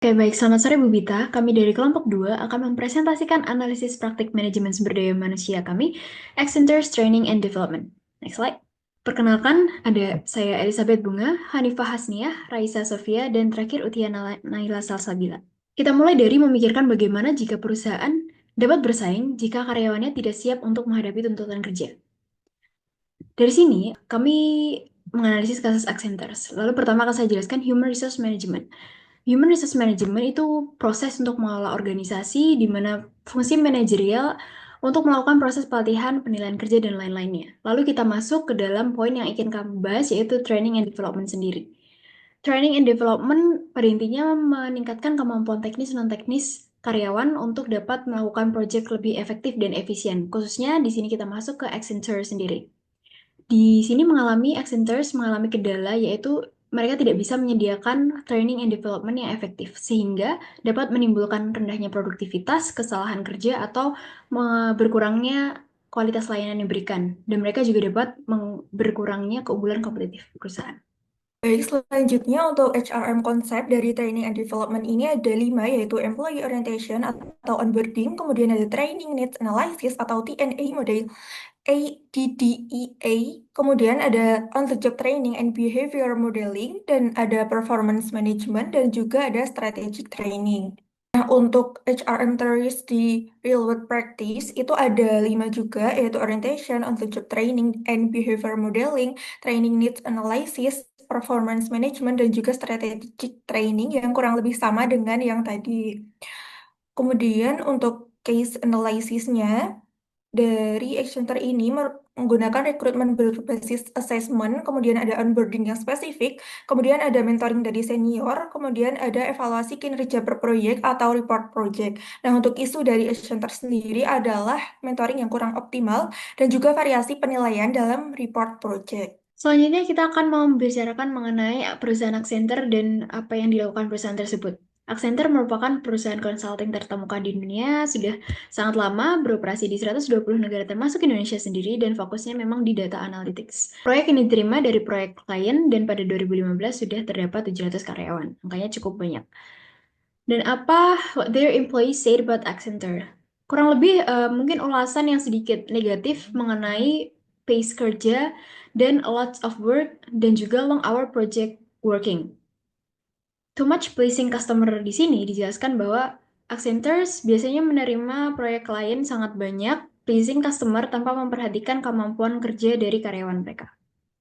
Oke, baik. Selamat sore, Bu Bita. Kami dari kelompok 2 akan mempresentasikan analisis praktik manajemen sumber daya manusia kami, Accentures Training and Development. Next slide. Perkenalkan, ada saya Elizabeth Bunga, Hanifah Hasniah, Raisa Sofia, dan terakhir Utia Naila Salsabila. Kita mulai dari memikirkan bagaimana jika perusahaan dapat bersaing jika karyawannya tidak siap untuk menghadapi tuntutan kerja. Dari sini, kami menganalisis kasus Accentures. Lalu pertama akan saya jelaskan Human Resource Management. Human Resource Management itu proses untuk mengelola organisasi di mana fungsi manajerial untuk melakukan proses pelatihan, penilaian kerja, dan lain-lainnya. Lalu kita masuk ke dalam poin yang ingin kami bahas, yaitu training and development sendiri. Training and development pada intinya meningkatkan kemampuan teknis dan non-teknis karyawan untuk dapat melakukan proyek lebih efektif dan efisien. Khususnya di sini kita masuk ke Accenture sendiri. Di sini Accentures mengalami kendala yaitu mereka tidak bisa menyediakan training and development yang efektif sehingga dapat menimbulkan rendahnya produktivitas, kesalahan kerja atau berkurangnya kualitas layanan yang diberikan dan mereka juga dapat berkurangnya keunggulan kompetitif perusahaan. Baik, selanjutnya untuk HRM konsep dari training and development ini ada 5, yaitu employee orientation atau onboarding, kemudian ada training needs analysis atau TNA model ADDEA, kemudian ada on the job training and behavior modeling, dan ada performance management, dan juga ada strategic training. Nah, untuk HRM theories di real world practice itu ada 5 juga, yaitu orientation, on the job training and behavior modeling, training needs analysis, performance management, dan juga strategic training yang kurang lebih sama dengan yang tadi. Kemudian untuk case analysisnya, dari Accenture ini menggunakan rekrutmen berbasis assessment, kemudian ada onboarding yang spesifik, kemudian ada mentoring dari senior, kemudian ada evaluasi kinerja per proyek atau report project. Nah, untuk isu dari Accenture sendiri adalah mentoring yang kurang optimal dan juga variasi penilaian dalam report project. Selanjutnya kita akan membicarakan mengenai perusahaan Accenture dan apa yang dilakukan perusahaan tersebut. Accenture merupakan perusahaan konsulting terkemuka di dunia, sudah sangat lama beroperasi di 120 negara termasuk Indonesia sendiri dan fokusnya memang di data analytics. Proyek ini diterima dari proyek klien dan pada 2015 sudah terdapat 700 karyawan. Angkanya cukup banyak. Dan apa what their employees said about Accenture? Kurang lebih mungkin ulasan yang sedikit negatif mengenai pace kerja dan a lot of work dan juga long hour project working. Too much pleasing customer di sini dijelaskan bahwa Accenture biasanya menerima proyek klien sangat banyak, pleasing customer tanpa memperhatikan kemampuan kerja dari karyawan mereka.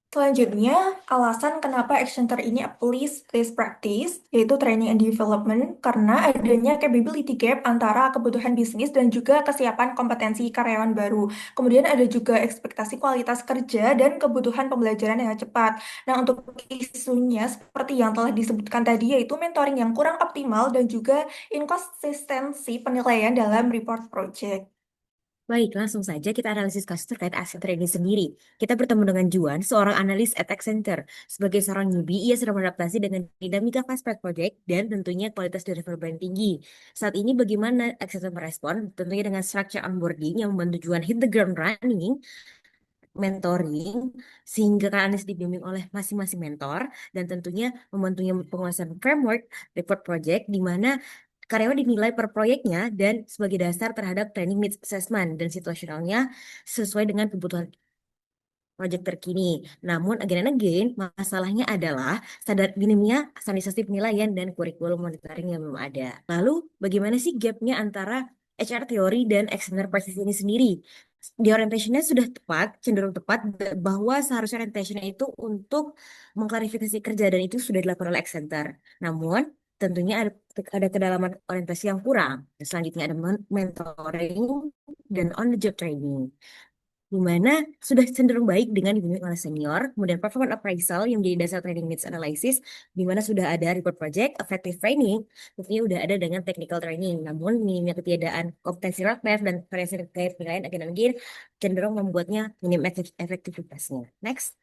Selanjutnya, alasan kenapa Accenture ini applies best practice, yaitu training and development, karena adanya capability gap antara kebutuhan bisnis dan juga kesiapan kompetensi karyawan baru. Kemudian ada juga ekspektasi kualitas kerja dan kebutuhan pembelajaran yang cepat. Nah, untuk isunya, seperti yang telah disebutkan tadi, yaitu mentoring yang kurang optimal dan juga inkonsistensi penilaian dalam report project. Baik, langsung saja kita analisis kasus terkait Accenture ini sendiri. Kita bertemu dengan Juan, seorang analis at Accenture. Sebagai seorang newbie, ia sedang beradaptasi dengan dinamika fast-paced project dan tentunya kualitas deliverable yang tinggi. Saat ini bagaimana Accenture merespon? Tentunya dengan structure onboarding yang membantu Juan hit the ground running, mentoring, sehingga kan analis dibimbing oleh masing-masing mentor, dan tentunya membantunya penguasaan framework, report project, di mana karyawan dinilai per proyeknya dan sebagai dasar terhadap training needs assessment dan situasionalnya sesuai dengan kebutuhan proyek terkini. Namun, again and again, masalahnya adalah standar minimnya standarisasi penilaian dan kurikulum monitoring yang belum ada. Lalu, bagaimana sih gapnya antara HR teori dan external practice ini sendiri? Di orientationnya sudah tepat, cenderung tepat bahwa seharusnya orientationnya itu untuk mengklarifikasi kerja dan itu sudah dilakukan oleh Accenture. Namun, tentunya ada kedalaman orientasi yang kurang. Selanjutnya ada mentoring dan on the job training di mana sudah cenderung baik dengan dibimbing oleh senior, kemudian performance appraisal yang menjadi dasar training needs analysis, di mana sudah ada report project, effective training, tentunya sudah ada dengan technical training. Namun minimnya ketiadaan kompetensi roadmap dan variasi terkait penilaian agen cenderung membuatnya minim efektivitasnya. Next.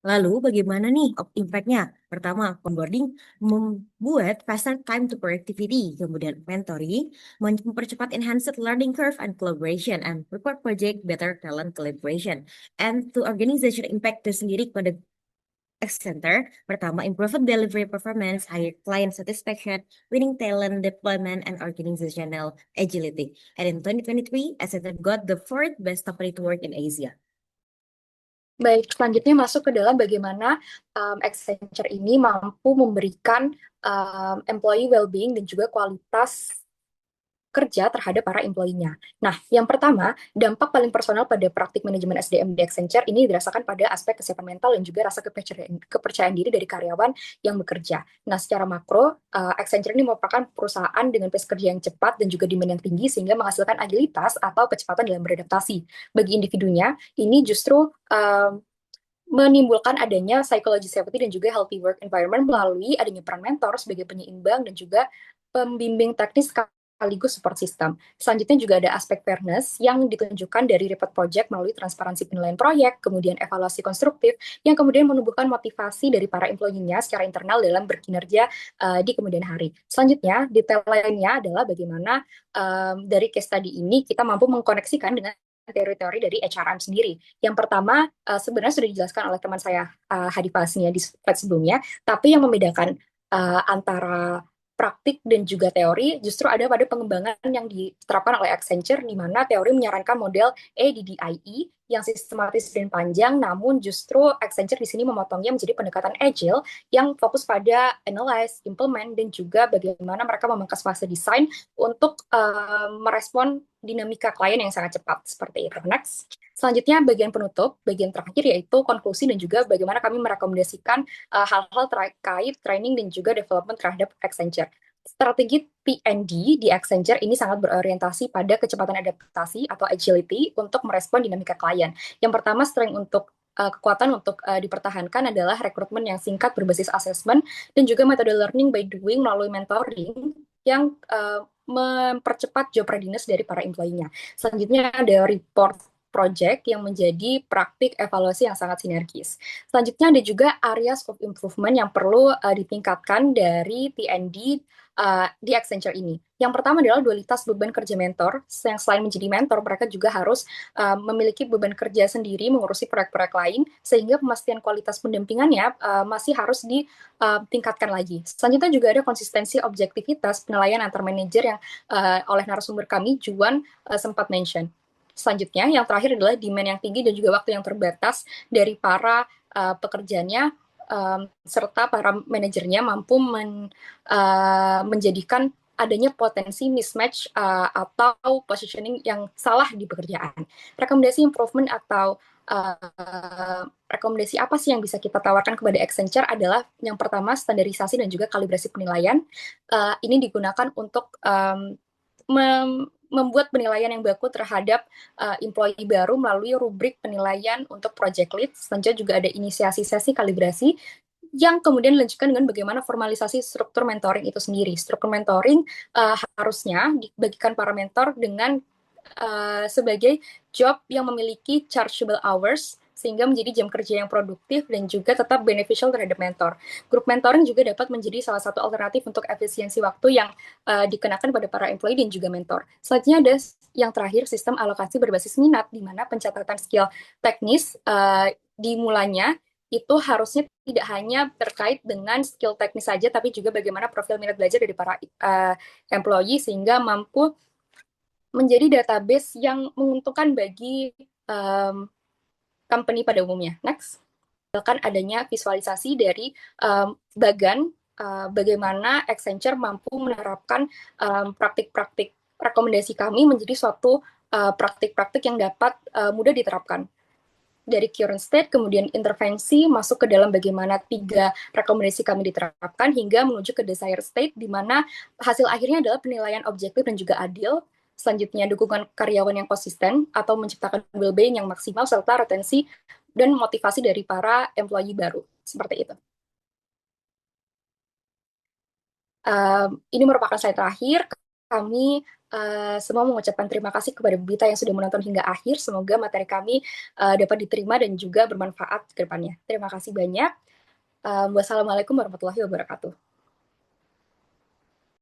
Lalu bagaimana nih impact-nya? Pertama, onboarding membuat faster time to productivity, kemudian mentoring, mempercepat enhanced learning curve and collaboration, and report project better talent collaboration. And to organization impact itu sendiri pada Accenture. Pertama, improved delivery performance, higher client satisfaction, winning talent deployment, and organizational agility. And in 2023, Accenture got the fourth best company to work in Asia. Baik, selanjutnya masuk ke dalam bagaimana Accenture ini mampu memberikan employee well-being dan juga kualitas kerja terhadap para employee-nya. Nah, yang pertama, dampak paling personal pada praktik manajemen SDM di Accenture ini dirasakan pada aspek kesehatan mental dan juga rasa kepercayaan diri dari karyawan yang bekerja. Nah, secara makro, Accenture ini merupakan perusahaan dengan pace kerja yang cepat dan juga demand yang tinggi sehingga menghasilkan agilitas atau kecepatan dalam beradaptasi. Bagi individunya, ini justru menimbulkan adanya psychology safety dan juga healthy work environment melalui adanya peran mentor sebagai penyeimbang dan juga pembimbing teknis sekaligus support system. Selanjutnya juga ada aspek fairness yang ditunjukkan dari report project melalui transparansi penilaian proyek, kemudian evaluasi konstruktif yang kemudian menumbuhkan motivasi dari para employee-nya secara internal dalam berkinerja di kemudian hari. Selanjutnya, detail lainnya adalah bagaimana dari case study ini kita mampu mengkoneksikan dengan teori-teori dari HRM sendiri. Yang pertama, sebenarnya sudah dijelaskan oleh teman saya Hadi Fasnia di slide sebelumnya, tapi yang membedakan antara praktik dan juga teori justru ada pada pengembangan yang diterapkan oleh Accenture, di mana teori menyarankan model ADDIE yang sistematis dan panjang, namun justru Accenture di sini memotongnya menjadi pendekatan agile yang fokus pada analyze, implement, dan juga bagaimana mereka memangkas fase desain untuk merespon dinamika klien yang sangat cepat, seperti itu. Next. Selanjutnya bagian penutup, bagian terakhir yaitu konklusi dan juga bagaimana kami merekomendasikan hal-hal terkait training dan juga development terhadap Accenture. Strategi P&D di Accenture ini sangat berorientasi pada kecepatan adaptasi atau agility untuk merespon dinamika klien. Yang pertama, kekuatan untuk dipertahankan adalah rekrutmen yang singkat berbasis assessment dan juga metode learning by doing melalui mentoring yang mempercepat job readiness dari para employee-nya. Selanjutnya ada report project yang menjadi praktik evaluasi yang sangat sinergis. Selanjutnya ada juga areas of improvement yang perlu ditingkatkan dari P&D di Accenture ini. Yang pertama adalah dualitas beban kerja mentor, yang selain menjadi mentor, mereka juga harus memiliki beban kerja sendiri, mengurusi proyek-proyek lain, sehingga pemastian kualitas pendampingannya masih harus ditingkatkan lagi. Selanjutnya juga ada konsistensi objektivitas penilaian antar manajer yang oleh narasumber kami, Juan, sempat mention. Selanjutnya, yang terakhir adalah demand yang tinggi dan juga waktu yang terbatas dari para pekerjanya serta para manajernya mampu menjadikan adanya potensi mismatch atau positioning yang salah di pekerjaan. Rekomendasi improvement atau rekomendasi apa sih yang bisa kita tawarkan kepada Accenture adalah yang pertama standarisasi dan juga kalibrasi penilaian. Ini digunakan untuk membuat penilaian yang baku terhadap employee baru melalui rubrik penilaian untuk project lead. Selanjutnya juga ada inisiasi sesi kalibrasi yang kemudian dilanjutkan dengan bagaimana formalisasi struktur mentoring itu sendiri. Struktur mentoring harusnya dibagikan para mentor dengan sebagai job yang memiliki chargeable hours sehingga menjadi jam kerja yang produktif dan juga tetap beneficial terhadap mentor. Grup mentoring juga dapat menjadi salah satu alternatif untuk efisiensi waktu yang dikenakan pada para employee dan juga mentor. Selanjutnya ada yang terakhir, sistem alokasi berbasis minat, di mana pencatatan skill teknis dimulainya itu harusnya tidak hanya terkait dengan skill teknis saja, tapi juga bagaimana profil minat belajar dari para employee sehingga mampu menjadi database yang menguntungkan bagi company pada umumnya. Next. Bahkan adanya visualisasi dari Bagan, bagaimana Accenture mampu menerapkan praktik-praktik rekomendasi kami menjadi suatu praktik-praktik yang dapat mudah diterapkan. Dari current state, kemudian intervensi, masuk ke dalam bagaimana 3 rekomendasi kami diterapkan, hingga menuju ke desired state, di mana hasil akhirnya adalah penilaian objektif dan juga adil. Selanjutnya, dukungan karyawan yang konsisten, atau menciptakan well-being yang maksimal, serta retensi dan motivasi dari para employee baru. Seperti itu. Ini merupakan slide terakhir. Kami semua mengucapkan terima kasih kepada Bu Bita yang sudah menonton hingga akhir. Semoga materi kami dapat diterima dan juga bermanfaat ke depannya. Terima kasih banyak. Wassalamualaikum warahmatullahi wabarakatuh.